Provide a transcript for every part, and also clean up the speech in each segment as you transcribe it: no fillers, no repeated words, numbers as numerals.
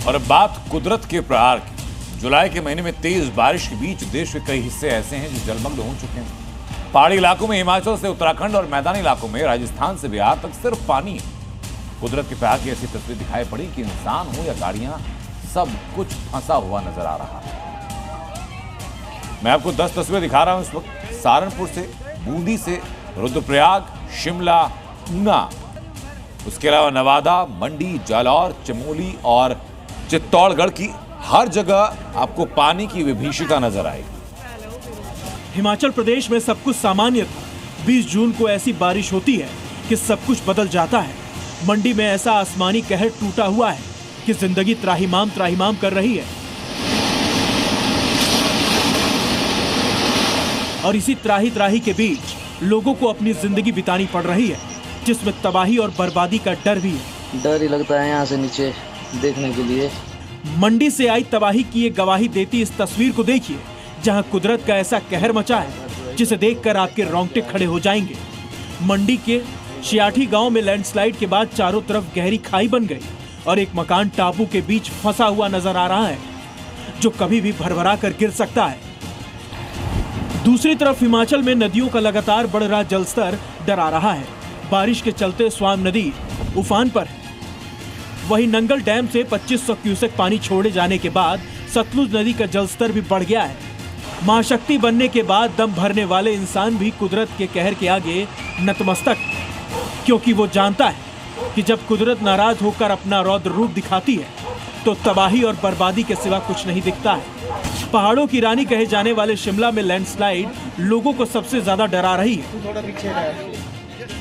और अब बात कुदरत के प्रहार की। जुलाई के महीने में तेज बारिश के बीच देश के कई हिस्से ऐसे हैं जो जलमग्न हो चुके हैं। पहाड़ी इलाकों में हिमाचल से उत्तराखंड और मैदानी इलाकों में राजस्थान से बिहार तक सिर्फ पानी है। कुदरत के प्रहार की ऐसी तस्वीर दिखाई पड़ी कि इंसान हो या गाड़ियां, सब कुछ फंसा हुआ नजर आ रहा है। मैं आपको 10 तस्वीरें दिखा रहा हूं इस वक्त, सहारनपुर से, बूंदी से, रुद्रप्रयाग, शिमला, ऊना, उसके अलावा नवादा, मंडी, जालौर, चमोली और चित्तौड़गढ़ की हर जगह आपको पानी की विभीषिका नजर आएगी। हिमाचल प्रदेश में सब कुछ सामान्य था। 20 जून को ऐसी बारिश होती है कि सब कुछ बदल जाता है। मंडी में ऐसा आसमानी कहर टूटा हुआ है कि जिंदगी त्राहिमाम कर रही है। और इसी त्राही के बीच लोगों को अपनी जिंदगी बितानी पड़ रही है, जिसमें तबाही और बर्बादी का डर भी है। डर ही लगता है यहाँ से नीचे देखने के लिए। मंडी से आई तबाही की ये गवाही देती इस तस्वीर को देखिए, जहां कुदरत का ऐसा कहर मचा है जिसे देखकर आपके रोंगटे खड़े हो जाएंगे। मंडी के शियाठी गांव में लैंडस्लाइड के बाद चारों तरफ गहरी खाई बन गई और एक मकान टापू के बीच फंसा हुआ नजर आ रहा है, जो कभी भी भरभरा कर गिर सकता है। दूसरी तरफ हिमाचल में नदियों का लगातार बढ़ रहा जलस्तर डरा रहा है। बारिश के चलते स्वान नदी उफान पर है। वहीं नंगल डैम से 2500 क्यूसेक पानी छोड़े जाने के बाद सतलुज नदी का जलस्तर भी बढ़ गया है। महाशक्ति बनने के बाद दम भरने वाले इंसान भी कुदरत के कहर के आगे नतमस्तक, क्योंकि वो जानता है कि जब कुदरत नाराज होकर अपना रौद्र रूप दिखाती है तो तबाही और बर्बादी के सिवा कुछ नहीं दिखता है। पहाड़ों की रानी कहे जाने वाले शिमला में लैंडस्लाइड लोगों को सबसे ज्यादा डरा रही है,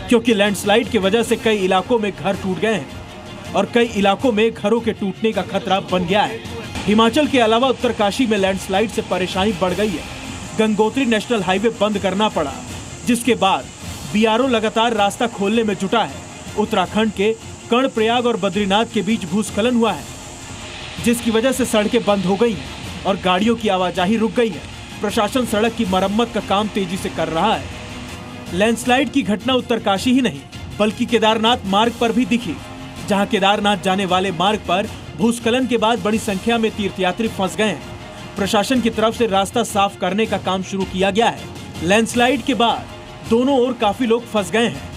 क्योंकि लैंडस्लाइड की वजह से कई इलाकों में घर टूट गए हैं और कई इलाकों में घरों के टूटने का खतरा बन गया है। हिमाचल के अलावा उत्तरकाशी में लैंडस्लाइड से परेशानी बढ़ गई है। गंगोत्री नेशनल हाईवे बंद करना पड़ा, जिसके बाद बीआरओ लगातार रास्ता खोलने में जुटा है। उत्तराखंड के कर्णप्रयाग और बद्रीनाथ के बीच भूस्खलन हुआ है, जिसकी वजह से सड़कें बंद हो गई हैं और गाड़ियों की आवाजाही रुक गई है। प्रशासन सड़क की मरम्मत का काम तेजी से कर रहा है। लैंडस्लाइड की घटना उत्तरकाशी ही नहीं बल्कि केदारनाथ मार्ग पर भी दिखी, जहां केदारनाथ जाने वाले मार्ग पर भूस्खलन के बाद बड़ी संख्या में तीर्थयात्री फंस गए हैं। प्रशासन की तरफ से रास्ता साफ करने का काम शुरू किया गया है। लैंडस्लाइड के बाद दोनों ओर काफी लोग फंस गए हैं,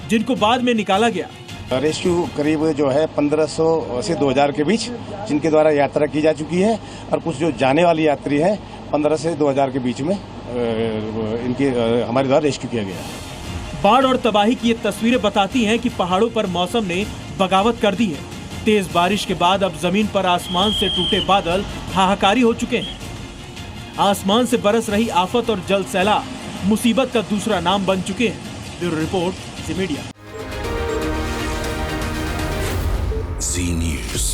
जिनको बाद में निकाला गया। रेस्क्यू करीब जो है 1500 से 2000 के बीच, जिनके द्वारा यात्रा की जा चुकी है, और कुछ जो जाने वाली यात्री है 15 से 2000 के बीच में इनके हमारे द्वारा रेस्क्यू किया गया। बाढ़ और तबाही की ये तस्वीरें बताती हैं कि पहाड़ों पर मौसम ने बगावत कर दी है। तेज बारिश के बाद अब जमीन पर आसमान से टूटे बादल हाहाकारी हो चुके हैं। आसमान से बरस रही आफत और जल सैलाब मुसीबत का दूसरा नाम बन चुके हैं। ब्यूरो रिपोर्ट, ज़ी मीडिया। Zee News।